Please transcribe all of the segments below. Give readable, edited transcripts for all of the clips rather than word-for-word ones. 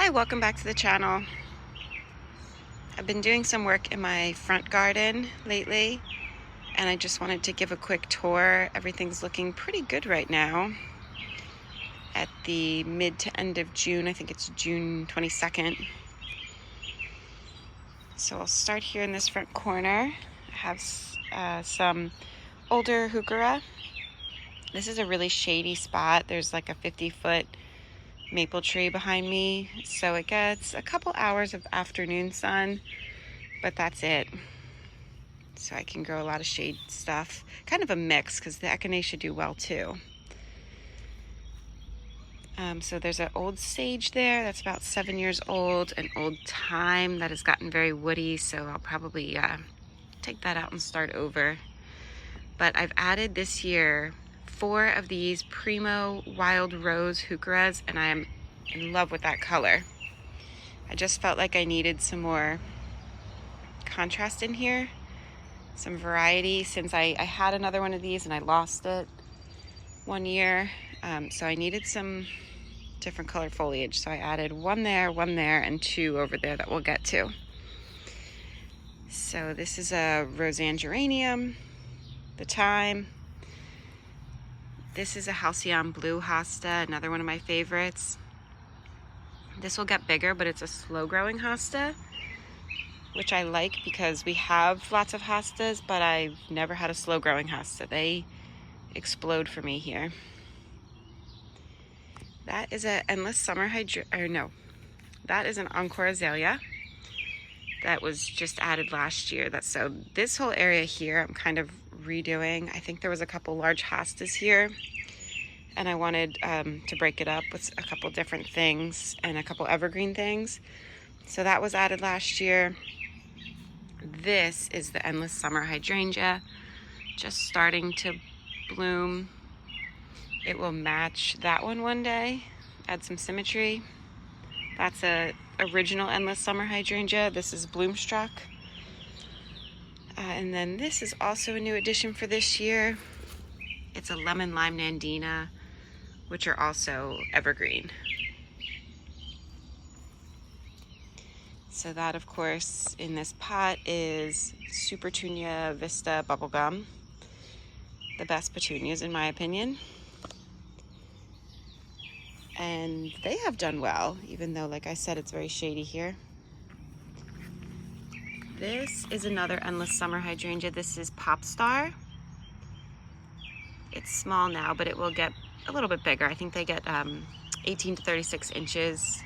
Hi, welcome back to the channel. I've been doing some work in my front garden lately, and I just wanted to give a quick tour. Everything's looking pretty good right now. At the mid to end of June, I think it's June 22nd. So I'll start here in this front corner. I have some older heuchera. This is a really shady spot. There's like a 50-foot maple tree behind me, so it gets a couple hours of afternoon sun, but that's it. So I can grow a lot of shade stuff. Kind of a mix because the echinacea do well too. So there's an old sage there that's about 7 years old, an old thyme that has gotten very woody, so I'll probably take that out and start over. But I've added this year 4 of these Primo Wild Rose heucheras, and I am in love with that color. I just felt like I needed some more contrast in here, some variety, since I had another one of these and I lost it one year. So I needed some different color foliage. So I added one there, and 2 over there that we'll get to. So this is a Roseanne geranium, the thyme. This is a Halcyon Blue hosta, another one of my favorites. This will get bigger, but it's a slow growing hosta, which I like because we have lots of hostas, but I've never had a slow growing hosta. They explode for me here. That is an endless summer that is an encore azalea that was just added last year. So this whole area here I'm kind of redoing. I think there was a couple large hostas here, and I wanted to break it up with a couple different things and a couple evergreen things. So that was added last year. This is the endless summer hydrangea, just starting to bloom. It will match that one day, add some symmetry. That's a original endless summer hydrangea. This is Bloomstruck. And then this is also a new addition for this year. It's a lemon lime nandina, which are also evergreen. So that, of course, in this pot is Super Tunia Vista Bubblegum. The best petunias, in my opinion. And they have done well, even though, like I said, it's very shady here. This is another endless summer hydrangea. This is Popstar. It's small now, but it will get a little bit bigger. I think they get 18 to 36 inches.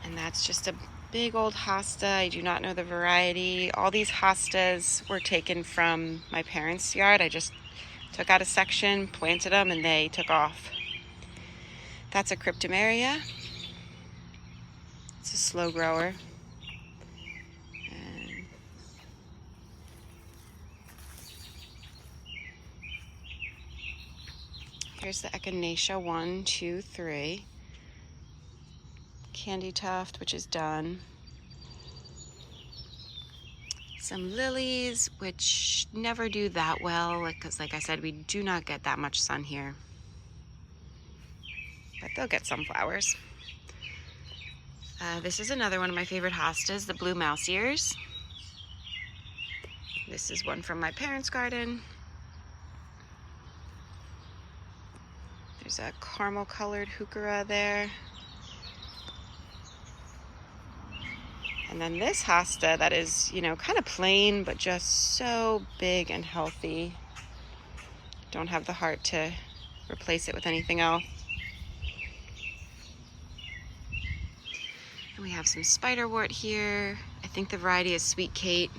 And that's just a big old hosta. I do not know the variety. All these hostas were taken from my parents' yard. I just took out a section, planted them, and they took off. That's a cryptomeria. It's a slow grower. And here's the echinacea, 1, 2, 3. Candy tuft, which is done. Some lilies, which never do that well, because like I said, we do not get that much sun here. But they'll get some flowers. This is another one of my favorite hostas, the blue mouse ears. This is one from my parents' garden. There's a caramel colored heuchera there. And then this hosta that is, kind of plain, but just so big and healthy. Don't have the heart to replace it with anything else. And we have some spiderwort here. I think the variety is Sweet Kate.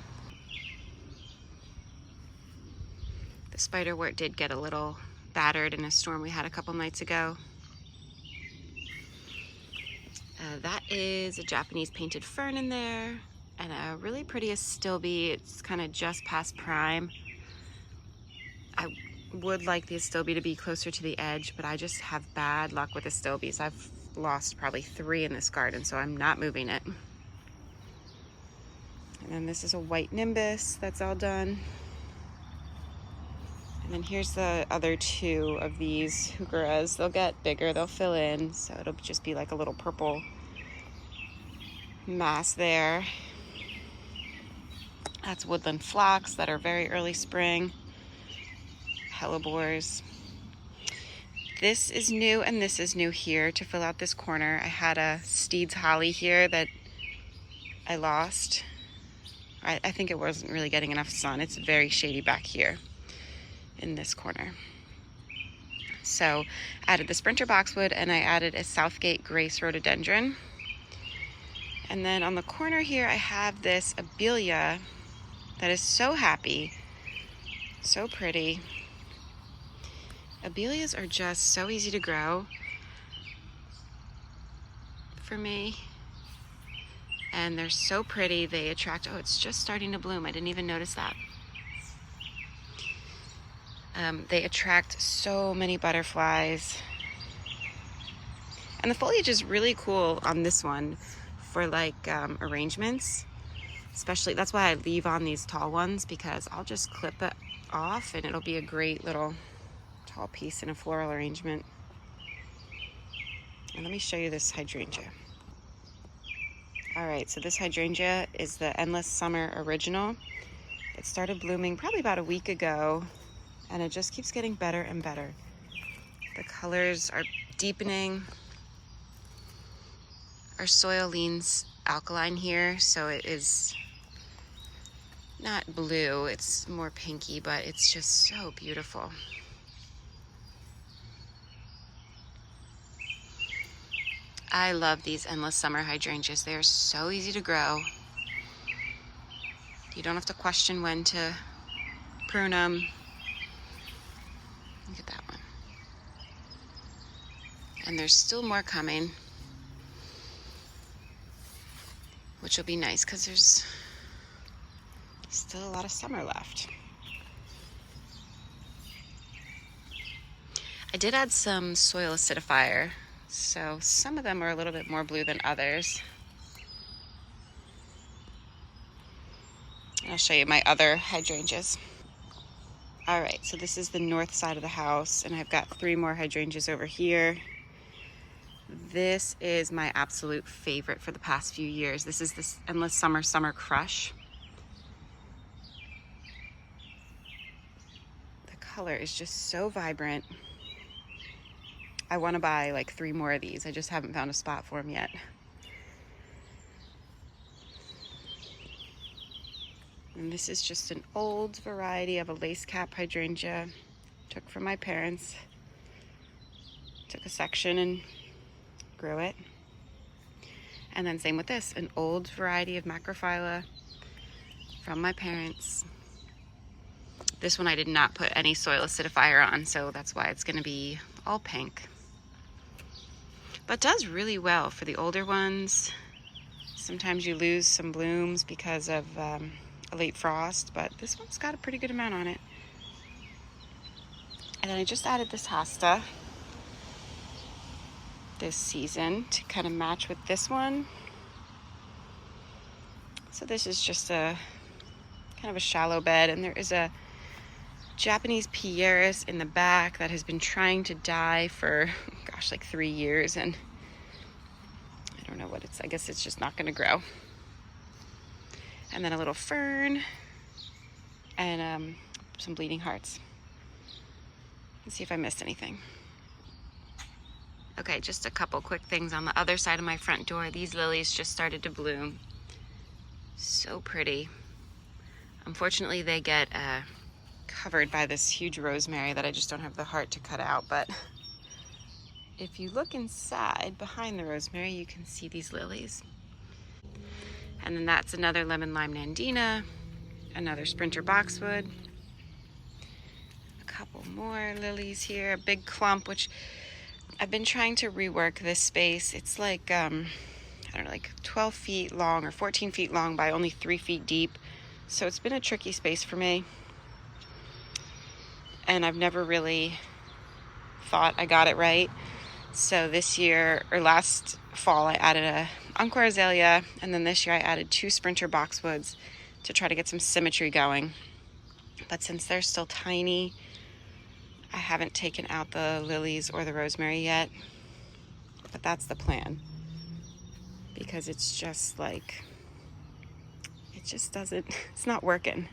The spiderwort did get a little battered in a storm we had a couple nights ago. That is a Japanese painted fern in there, and a really pretty astilbe. It's kind of just past prime. I would like the astilbe to be closer to the edge, but I just have bad luck with astilbes. I've lost probably 3 in this garden, so I'm not moving it. And then this is a white nimbus that's all done. And then here's the other two of these heucheras. They'll get bigger, they'll fill in, so it'll just be like a little purple mass there. That's woodland phlox that are very early spring. Hellebores. This is new and this is new here to fill out this corner. I had a Steed's holly here that I lost. I think it wasn't really getting enough sun. It's very shady back here in this corner. So added the sprinter boxwood and I added a Southgate Grace rhododendron. And then on the corner here I have this abelia that is so happy, so pretty. Abelias are just so easy to grow for me. And they're so pretty. They attract, oh, it's just starting to bloom. I didn't even notice that. They attract so many butterflies. And the foliage is really cool on this one for like arrangements. Especially, that's why I leave on these tall ones, because I'll just clip it off and it'll be a great little tall piece in a floral arrangement. And let me show you this hydrangea. All right, so this hydrangea is the Endless Summer Original. It started blooming probably about a week ago, and it just keeps getting better and better. The colors are deepening. Our soil leans alkaline here, so it is not blue, it's more pinky, but it's just so beautiful. I love these Endless Summer hydrangeas. They are so easy to grow. You don't have to question when to prune them. Look at that one. And there's still more coming, which will be nice because there's still a lot of summer left. I did add some soil acidifier, so some of them are a little bit more blue than others. I'll show you my other hydrangeas. All right, so this is the north side of the house, and I've got 3 more hydrangeas over here. This is my absolute favorite for the past few years. This is this Endless Summer Crush. The color is just so vibrant. I want to buy like 3 more of these. I just haven't found a spot for them yet. And this is just an old variety of a lace cap hydrangea. Took from my parents. Took a section and grew it. And then same with this, an old variety of macrophylla from my parents. This one I did not put any soil acidifier on, so that's why it's going to be all pink. But does really well for the older ones. Sometimes you lose some blooms because of a late frost, but this one's got a pretty good amount on it. And then I just added this hosta this season to kind of match with this one. So this is just a kind of a shallow bed, and there is a Japanese Pieris in the back that has been trying to die for, gosh, like 3 years, and I don't know what it's, I guess it's just not going to grow. And then a little fern and some bleeding hearts. Let's see if I missed anything. Okay, just a couple quick things on the other side of my front door. These lilies just started to bloom. So pretty. Unfortunately, they get covered by this huge rosemary that I just don't have the heart to cut out, but if you look inside behind the rosemary, you can see these lilies. And then that's another lemon lime nandina, another sprinter boxwood, a couple more lilies here, a big clump, which I've been trying to rework this space. It's like I don't know, like 12 feet long or 14 feet long by only 3 feet deep, so it's been a tricky space for me. And I've never really thought I got it right. So this year, or last fall, I added a encore azalea, and then this year I added 2 sprinter boxwoods to try to get some symmetry going. But since they're still tiny, I haven't taken out the lilies or the rosemary yet, but that's the plan, because it's just like, it just doesn't, it's not working.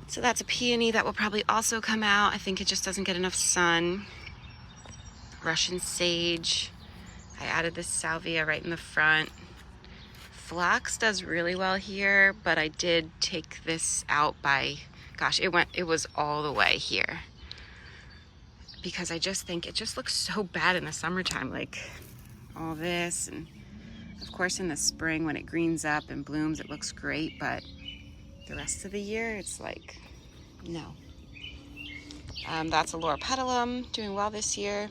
So that's a peony that will probably also come out. I think it just doesn't get enough sun. Russian sage. I added this salvia right in the front. Phlox does really well here, but I did take this out by, gosh, it was all the way here. Because I just think it just looks so bad in the summertime, like all this. And of course in the spring when it greens up and blooms, it looks great, but the rest of the year, it's like, no. That's a Laura petalum, doing well this year.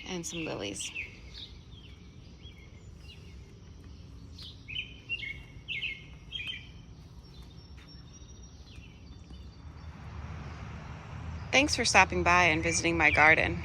And some lilies. Thanks for stopping by and visiting my garden.